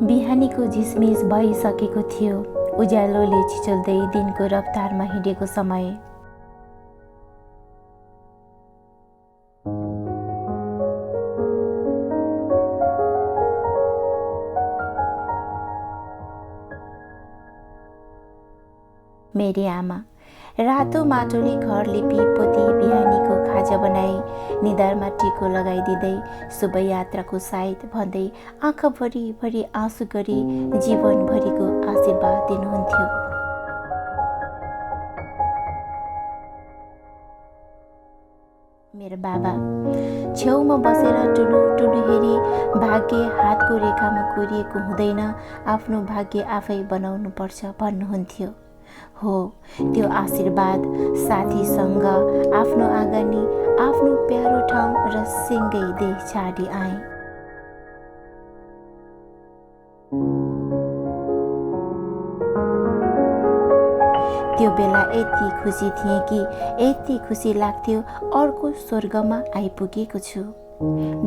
बिहानीको झिसमिस भइसकेको थियो। उज्यालोले छिचोल्दै दिनको रफ्तारमा हिँडेको समय। मेरी आमा रातो माटोले घर लिपी पोती बिहानीको खाजा बनाई निधारमा टिको लगाइदिँदै शुभ यात्राको साइत भन्दै आँखाभरि भरि आँसु गरी जीवनभरिको आशीर्वाद दिनुहुन्थ्यो। मेरो बाबा छेउमा बसेर टुलु टुलु हेरी भाग्य हातको रेखामा कोरिएको हुँदैन, आफ्नो भाग्य आफै बनाउनु पर्छ भन्नुहुन्थ्यो। हो, त्यो आशीर्वाद साथीसँग आफ्नो आँगनी, आफ्नो प्यारो ठाउँ र सिँगै देश छाडी आए। त्यो बेला यति खुसी थिएँ कि यति खुसी लाग्थ्यो अर्को स्वर्गमा आइपुगेको छु।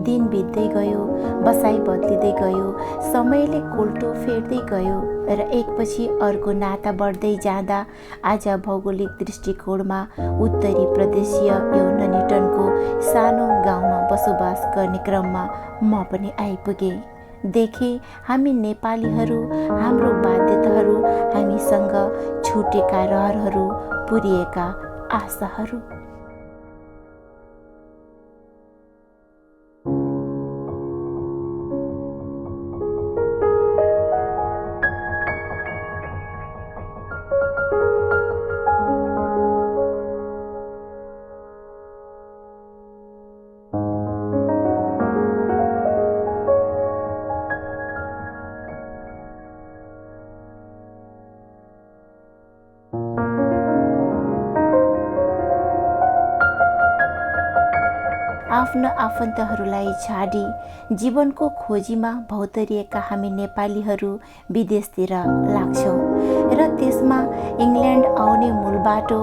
दिन बित्दै गयो, बसाइ बदलिँदै गयो, समयले कोल्टो फेर्दै गयो र एकपछि अर्को नाता बढ्दै जाँदा आज भौगोलिक दृष्टिकोणमा उत्तरी प्रदेशीय यो न्युनेटनको सानो गाउँमा बसोबास गर्ने क्रममा म पनि आइपुगेँ। देखेँ हामी नेपालीहरू, हाम्रो बाध्यताहरू, हामीसँग छुटेका रहरहरू, पुरिएका आशाहरू। आफ्ना आफन्तहरूलाई छाडी जीवनको खोजीमा भौतरिएका हामी नेपालीहरू विदेशतिर लाग्छौँ र त्यसमा इङ्ल्यान्ड आउने मूल बाटो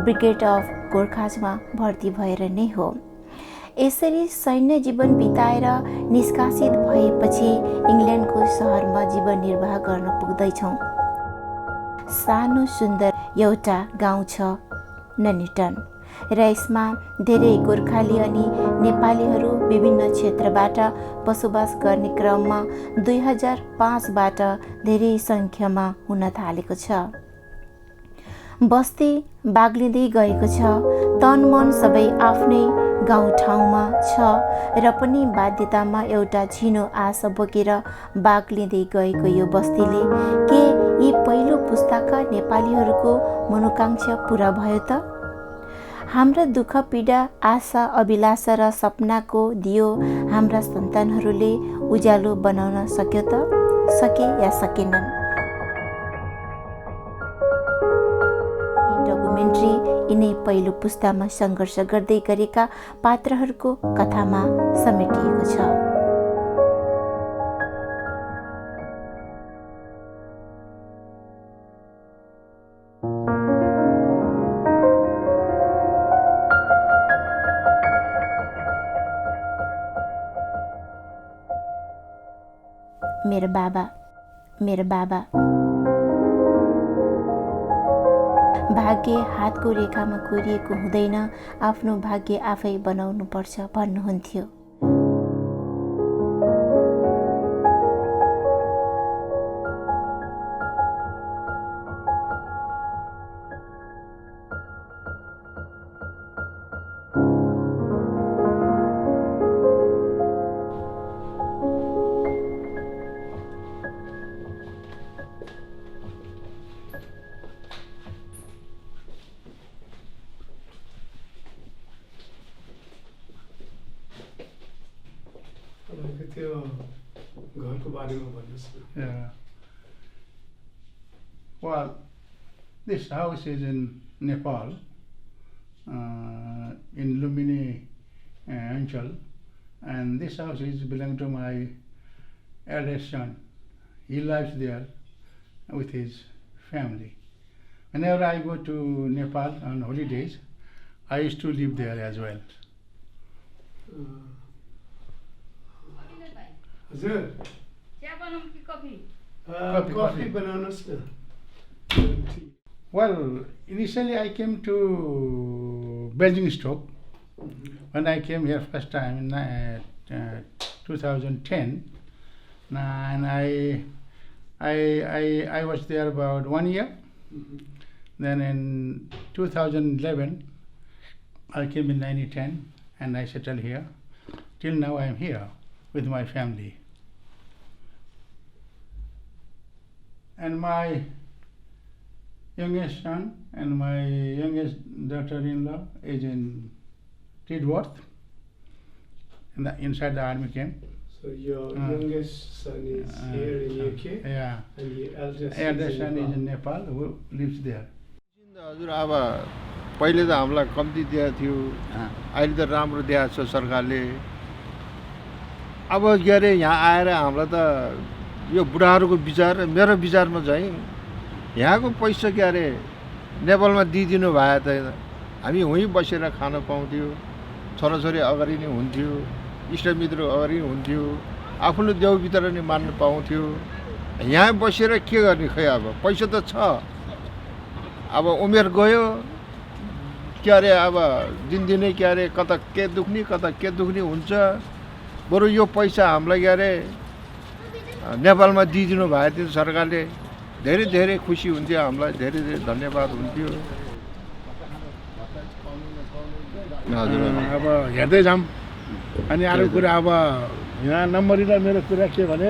ब्रिगेड अफ गोर्खाजमा भर्ती भएर नै हो। यसरी सैन्य जीवन बिताएर निष्कासित भएपछि इङ्ल्यान्डको सहरमा जीवन निर्वाह गर्न पुग्दैछौँ। सानो सुन्दर एउटा गाउँ छ न्युनेटन र यसमा धेरै गोर्खाली अनि नेपालीहरू विभिन्न क्षेत्रबाट बसोबास गर्ने क्रममा 2005बाट धेरै सङ्ख्यामा हुन थालेको छ। बस्ती बाग्लिँदै गएको छ, तन मन सबै आफ्नै गाउँठाउँमा छ र पनि बाध्यतामा एउटा झिनो आशा बोकेर बाग्लिँदै गएको यो बस्तीले के यी पहिलो पुस्ताका नेपालीहरूको मनोकांक्षा पुरा भयो त? हाम्रा दुःख पीडा, आशा, अभिलाषा र सपनाको दियो हाम्रा सन्तानहरूले उज्यालो बनाउन सक्यो त? सके या सकेनन्? डकुमेन्ट्री यिनै पहिलो पुस्तामा सङ्घर्ष गर्दै गरेका पात्रहरूको कथामा समेटिएको छ। मेरो बाबा भाग्य हातको रेखामा कोरिएको हुँदैन, आफ्नो भाग्य आफै बनाउनु पर्छ भन्नुहुन्थ्यो। Well, this house is in Nepal, in Lumini Anchal, and this house is belong to my eldest son. He lives there with his family. Whenever I go to Nepal on holidays, I used to live there as well. हजुर Coffee bananas. Well, initially I came to Basingstoke when I came here first time in 2010, and I was there about 1 year. Then in 2011 I came in 2010 and I settled here. Till now I am here with my family. And my youngest son and my youngest daughter-in-law is in Tidworth, inside the army camp. So your youngest son is here in UK, yeah, and the eldest son is in Nepal, who lives there. हजुर अब पहिले त हामीलाई कम्ती दिएको थियो, अहिले त राम्रो दिएको छ सरकारले। अब के अरे यहाँ आएर हामीलाई त यो बुढाहरूको विचार, मेरो विचारमा चाहिँ यहाँको पैसा के अरे नेपालमा दिइदिनु भए त हामी वहीँ बसेर खान पाउँथ्यो, छोराछोरी अगाडि नै हुन्थ्यो, इष्टमित्र अगाडि हुन्थ्यो, आफ्नो देउपितर नि मान्न पाउँथ्यो। यहाँ बसेर के गर्ने, खै अब पैसा त छ, अब उमेर गयो, के अरे अब दिनदिनै के अरे कता के दुख्ने हुन्छ। बरु यो पैसा हामीलाई के अरे नेपालमा दिइदिनु भए थियो सरकारले, धेरै धेरै खुसी हुन्थ्यो, हामीलाई धेरै धेरै धन्यवाद हुन्थ्यो। हजुर अब हेर्दै जाऊँ। अनि अरू कुरा अब यहाँ नम्बरी र मेरो कुरा के भने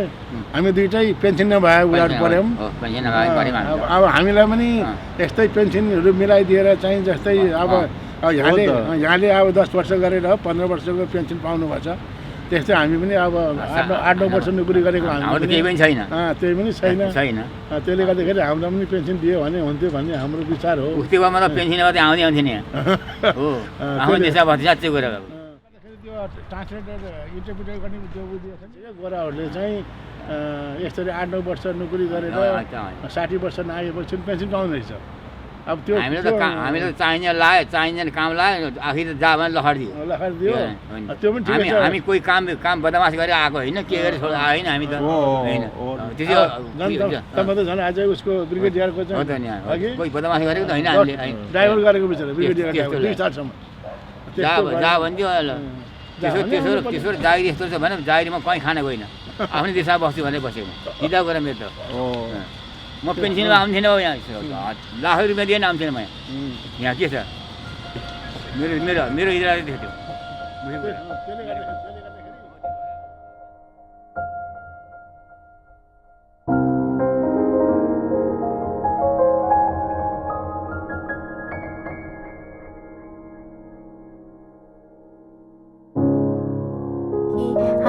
हामी दुइटै पेन्सन नभए उनीहरू पऱ्यौँ। अब हामीलाई पनि यस्तै पेन्सनहरू मिलाइदिएर चाहिँ जस्तै अब यहाँले अब 10 वर्ष गरेर 15 वर्षको पेन्सन पाउनुभएको छ, त्यस्तै हामी पनि अब 8-9 वर्ष नोकरी गरेको हामी केही पनि छैन, त्यही पनि छैन। त्यसले गर्दाखेरि हामीलाई पनि पेन्सन दियो भने हुन्थ्यो भन्ने हाम्रो विचार हो। उसको मतलब पेन्सन मात्रै आउँथ्यो नि हो, हाम्रो देशमा भन्छ साँच्चै कुरा। ट्रान्सलेटर इन्टरप्रिटर गर्ने जो बुझिएको छ गोराहरूले चाहिँ यसरी 8-9 वर्ष नोकरी गरेर 60 वर्ष नआएपछि पेन्सन पाउने रहेछ। अब त्यो हामीले त चाहिने काम लाग्यो, आखिर जा भने लखर दियो। त्यो पनि ठिक छ। हामी कोही काम बदमास गरेर आएको होइन, के गरेर आएन हामी त होइन। तपाईँ त झन् आज उसको ब्रिगेडियरको चाहिँ कोही बदमास गरेको त होइन, हामीले ड्राइभर गरेको बिचरा ब्रिगेडियर 2 स्टारसम्म जा भनिदियो। त्यसो जागिरी यस्तो छ भने जागिरीमा कहीँ खाना गएन, आफ्नै देशमा बस्छु भनेर बसेको दिँदा गएर मेरो त। म पेन्सनमा आउँथेन हो, यहाँ लाख रुपियाँ दिएन आउँथेन म यहाँ। के छ मेरो इजरा थियो त्यो।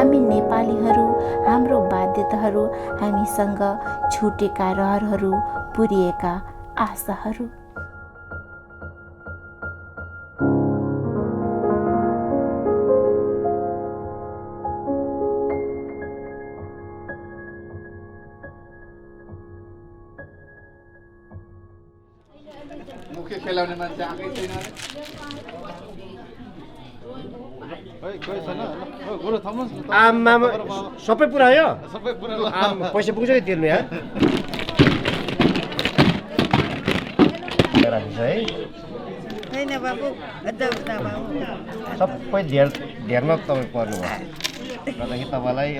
हामी नेपालीहरू हाम्रो बाध्यताहरू, हामीसँग छुटेका रहरहरू, पुरिएका आशाहरू। मुख्य खेलाउने मान्छे आएकै छैन। आमामा सबै पुऱ्यायो, पैसा पुग्छ कि तिर्नु यहाँ है? होइन बाबु, सबै धेरमा तपाईँ पर्नुभयो, गर्दाखेरि तपाईँलाई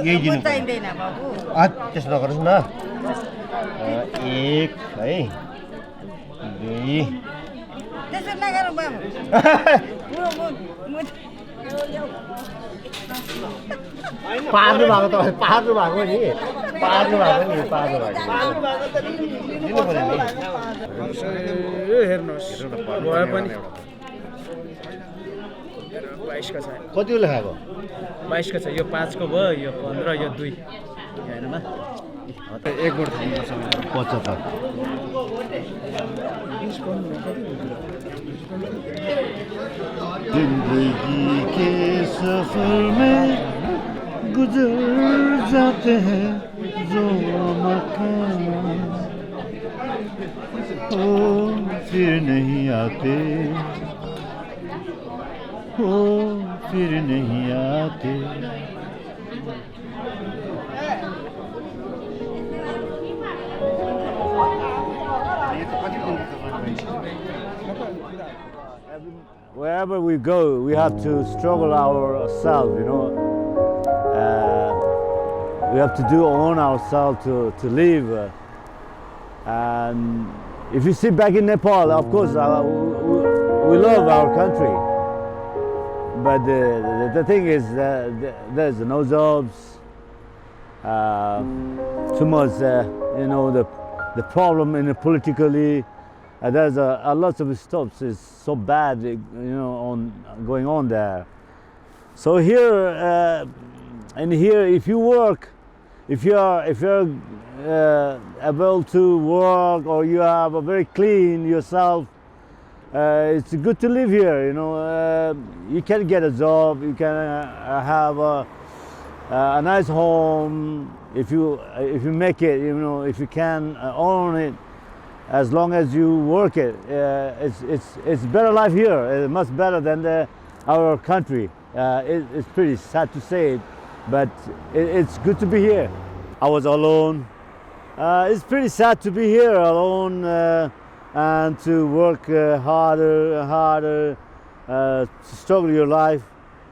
यही दिनु चाहिँदैन बाबु। त्यसो नगर्नुहोस् न। 1 है, 2 त्यसो नगर बाबु। पार्नु भएको तपाईँ, पार्नु भएको नि, दिनु पऱ्यो नि। हेर्नुहोस् भयो पनि 22 को छ। कति बेला खाएको? 22 को छ। यो 5 को भयो, यो 15, यो 2 हेर्नुमा 1 बोट खानुपर्छ। 75 जिंदगी के सफर में गुजर जाते हैं जो मकान, ओ फिर नहीं आते, ओ फिर नहीं आते। Wherever we go, we have to struggle ourselves, you know. We have to do on ourselves to live. And if you see back in Nepal, of course, we love our country. But the thing is, there's no jobs, too much, you know, the problem in politically. There's a lot of stuff is so bad, you know, going on there. So here, and here, if you work, if you're able to work or you have a very clean yourself, it's good to live here. You know, you can get a job, you can have a nice home if you make it. You know, if you can own it. As long as you work it, it's better life here. It's much better than our country. It's pretty sad to say it, but it's good to be here. I was alone. It's pretty sad to be here alone and to work harder and harder, to struggle your life.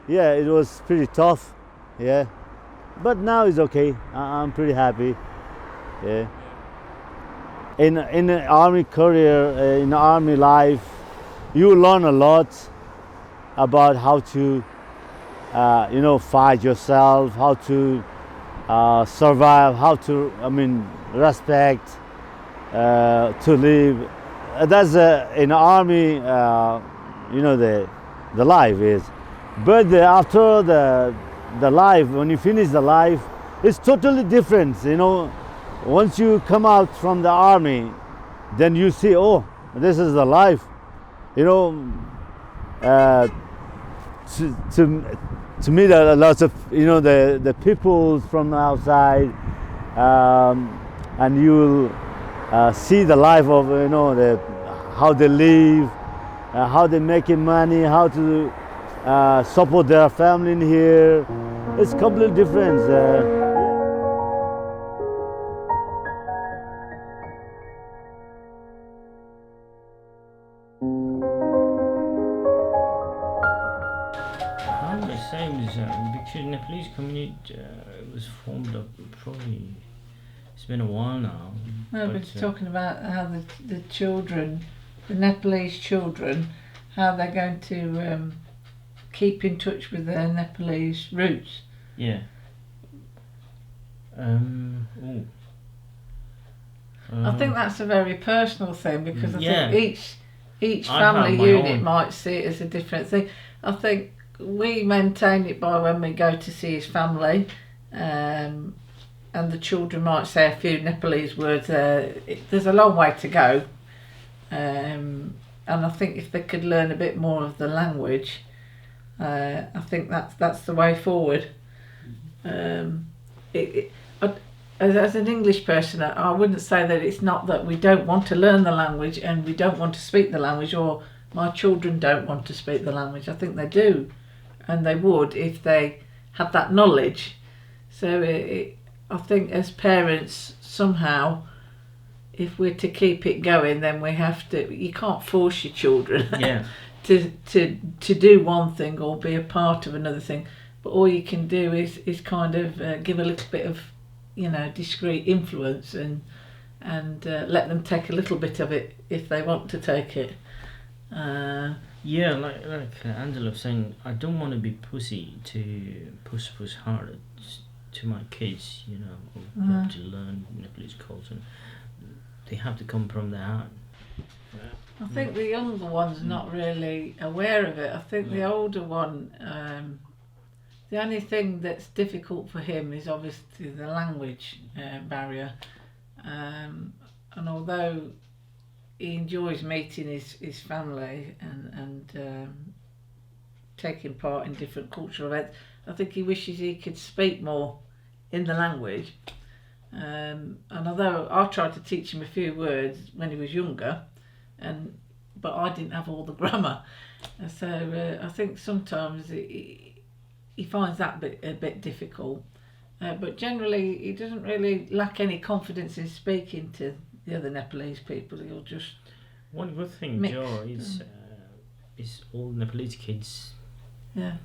Yeah, it was pretty tough. Yeah, but now it's okay. I'm pretty happy. Yeah. In the army career, in the army life, you learn a lot about how to, you know, fight yourself, how to survive, how to, respect, to live. That's in the army, you know, the life is. But after the life, when you finish the life, it's totally different, you know. Once you come out from the army, then you see, oh, this is the life, you know. To meet a lot of, you know, the people from outside, and you'll see the life of, you know, how they live, how they making money, how to support their family in here. It's completely different. Because Nepalese community was formed up probably, it's been a while now. No, but talking about how the children, the Nepalese children, how they're going to keep in touch with their Nepalese roots. Yeah. I think that's a very personal thing, because I yeah. think each family unit might see it as a different thing. I think we maintain it by when we go to see his family, and the children might say a few Nepalese words. There's a long way to go, and I think if they could learn a bit more of the language, I think that's the way forward. As an English person, I wouldn't say that it's not that we don't want to learn the language and we don't want to speak the language, or my children don't want to speak the language. I think they do, and they would if they had that knowledge. So I think as parents, somehow, if we're to keep it going, then we have to. You can't force your children to do one thing or be a part of another thing. But all you can do is kind of give a little bit of, you know, discreet influence and let them take a little bit of it if they want to take it. Yeah, like Angela was saying, I don't want to be pussy to push hard to my kids, you know, to learn Nepalese culture. They have to come from their heart. I think the younger one's not really aware of it. I think the older one, the only thing that's difficult for him is obviously the language barrier. And although he enjoys meeting his family and taking part in different cultural events, I think he wishes he could speak more in the language. And although I tried to teach him a few words when he was younger, but I didn't have all the grammar. So I think sometimes he he finds that a bit difficult. But generally, he doesn't really lack any confidence in speaking to the other Nepalese people. He'll just one good thing, mix. Joe, is all Nepalese kids. Yeah.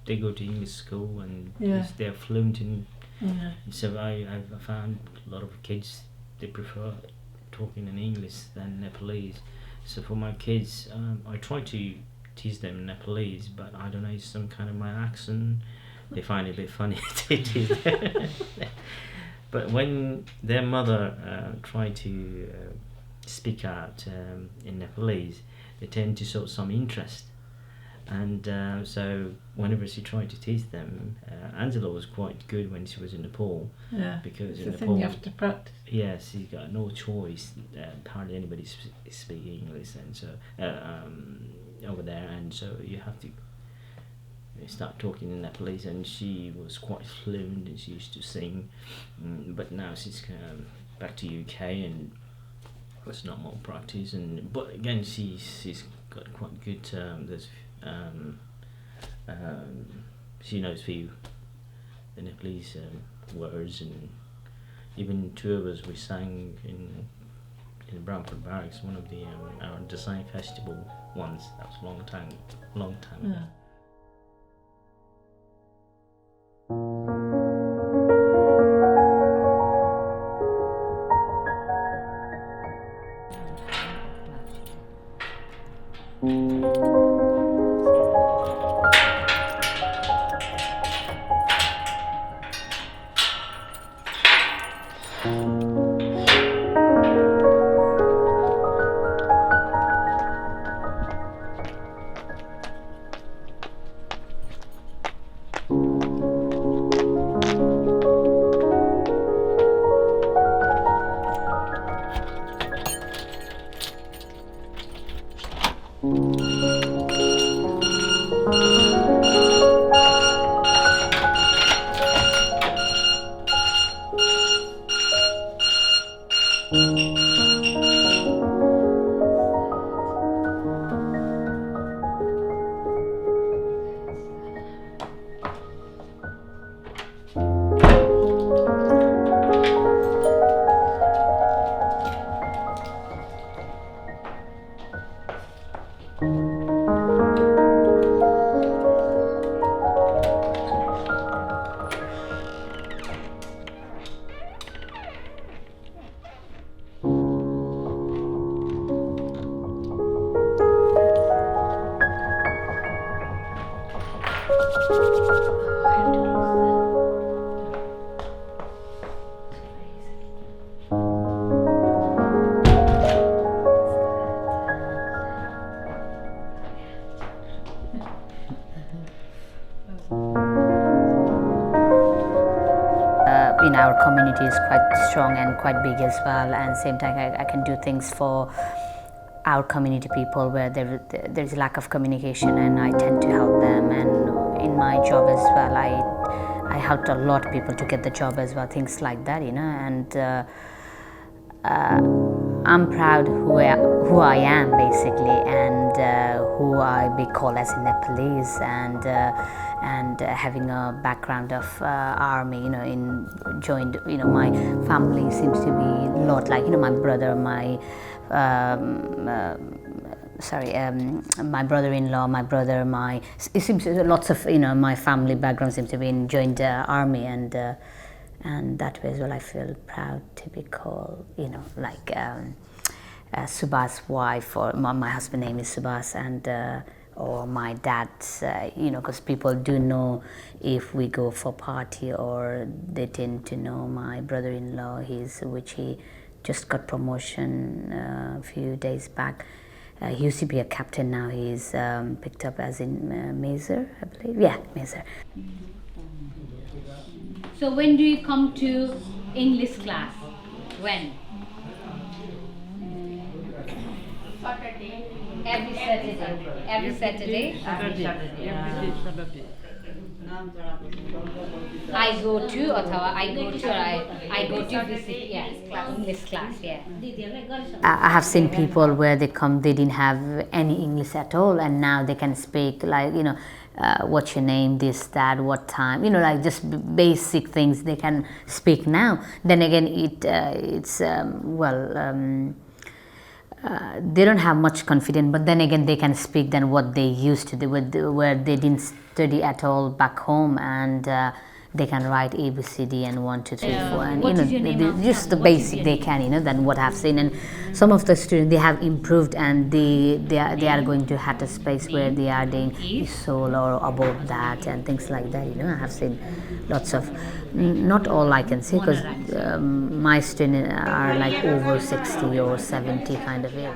They go to English school and Yeah. they're fluent in. Yeah. So I've found a lot of kids they prefer talking in English than Nepalese. So for my kids, I try to teach them Nepalese, but I don't know, it's some kind of my accent. They find it a bit funny to teach them. But when their mother try to speak out in Nepalese, they tend to show some interest. And so whenever she tried to teach them, Angela was quite good when she was in Nepal. Yeah, because it's in the thing Nepal, you have to practice. yes, she got no choice. Hardly anybody speak English, and so over there, and so you have to start talking in Nepalese. And she was quite fluent, and she used to sing. But now she's back to UK, and there's not more practice. And but again, she's got quite good. She knows few the Nepalese words, and even two of us we sang in Bramford Barracks, one of the our design festival once. That was a long time ago. In our community is quite strong and quite big as well, and same time I can do things for our community people where there's a lack of communication, and I tend to help them. And in my job as well, I helped a lot of people to get the job as well, things like that, and I'm proud who I am basically, and who I be called as a Nepalese, and having a background of army, joined, my family seems to be a lot like, my brother, my brother-in-law, my brother, it seems lots of, my family background seems to be in joined army, and that way as well I feel proud to be called, like Subhas's wife, or my husband's name is Subhas, and or my dad's, because people do know if we go for party, or they tend to know my brother-in-law, which he just got promotion a few days back. He used to be a captain, now he's picked up as in Major, I believe. Yeah, Major. So when do you come to English class? When? Saturday. Every Saturday. Every Saturday? Saturday. I go to or I go to visit, yeah, English class, yeah. I have seen people where they come, they didn't have any English at all, and now they can speak like, you know, what's your name, this, that, what time, you know, like just basic things they can speak now. Then again, they don't have much confidence, but then again they can speak than what they used to do, where they didn't study at all back home, and they can write ABCD and 1, 2, 3, 4, and you know, just the basic they can, you know, than what I've seen. And some of the students, they have improved, and they are going to have a space where they are doing soul or above that and things like that, you know. I have seen lots of, not all I can say, because my students are like over 60 or 70 kind of age.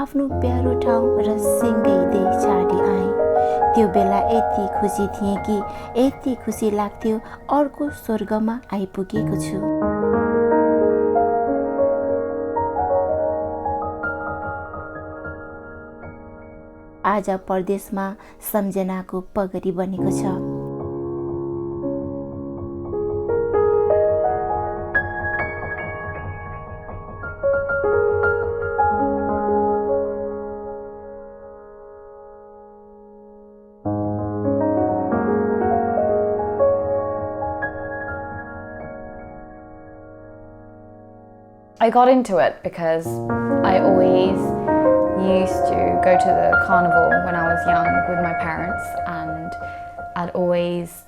आफ्नो प्यारो ठाउँ र सिँगैदै छाडी आएँ। त्यो बेला यति खुसी थिएँ कि यति खुसी लाग्थ्यो अर्को स्वर्गमा आइपुगेको छु। आज परदेशमा सम्झनाको पगरी बनेको छ। I got into it because I always used to go to the carnival when I was young with my parents, and I'd always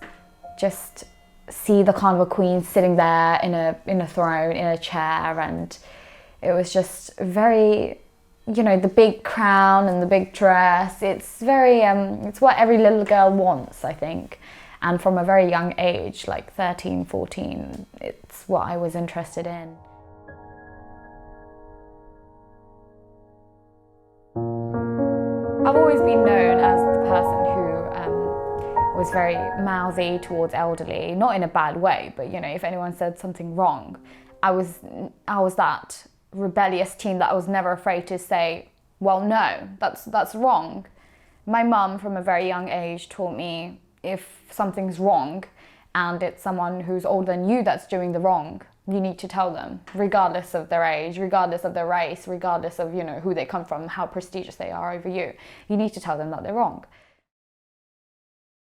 just see the carnival queen sitting there in a throne, in a chair, and it was just very, you know, the big crown and the big dress. It's very, it's what every little girl wants, I think. And from a very young age, like 13, 14, it's what I was interested in. I've always been known as the person who was very mouthy towards elderly, not in a bad way, but you know, if anyone said something wrong, I was that rebellious teen that I was never afraid to say, well, no, that's wrong. My mum from a very young age taught me if something's wrong and it's someone who's older than you that's doing the wrong, you need to tell them, regardless of their age, regardless of their race, regardless of, you know, who they come from, how prestigious they are over you. You need to tell them that they're wrong.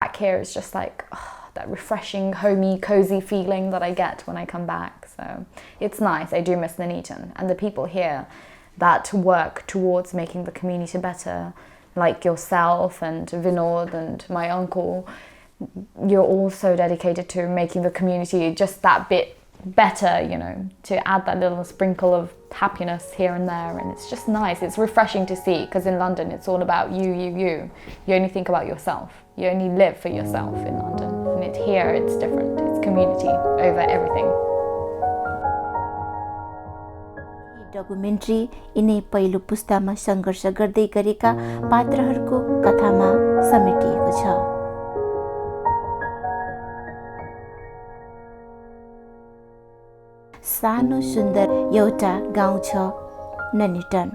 Back here is just like that refreshing, homey, cozy feeling that I get when I come back. So it's nice. I do miss Nuneaton and the people here that work towards making the community better, like yourself and Vinod and my uncle. You're all so dedicated to making the community just that bit better, you know, to add that little sprinkle of happiness here and there, and it's just nice. It's refreshing to see, because in London it's all about you. You only think about yourself. You only live for yourself in London, and here it's different. It's community over everything. Documentary यिनै पहिलो पुस्तामा सङ्घर्ष गर्दै गरेका पात्रहरूको कथामा समेटिएको छ। सानो सुन्दर एउटा गाउँ छ, नुनेटन।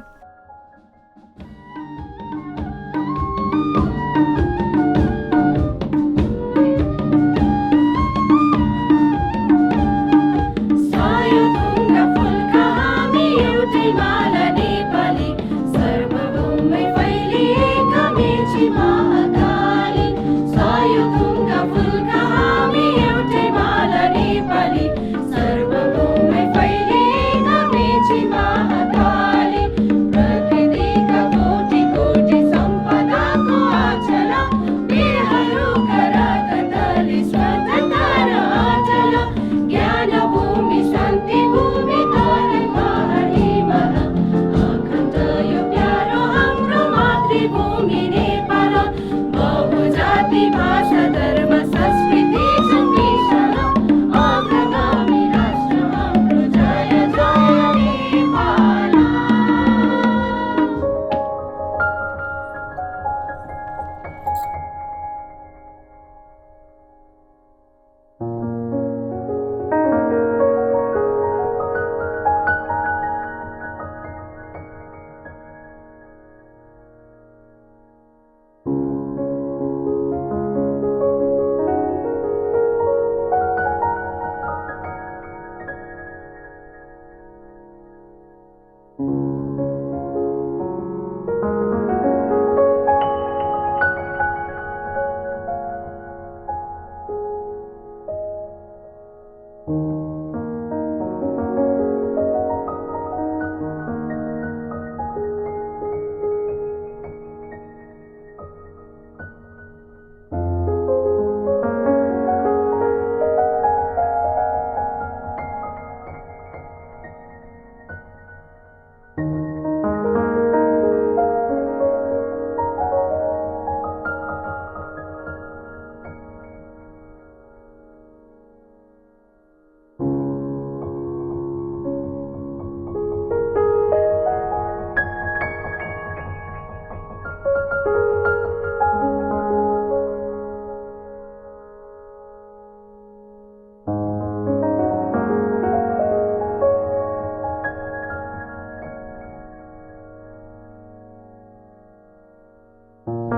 you.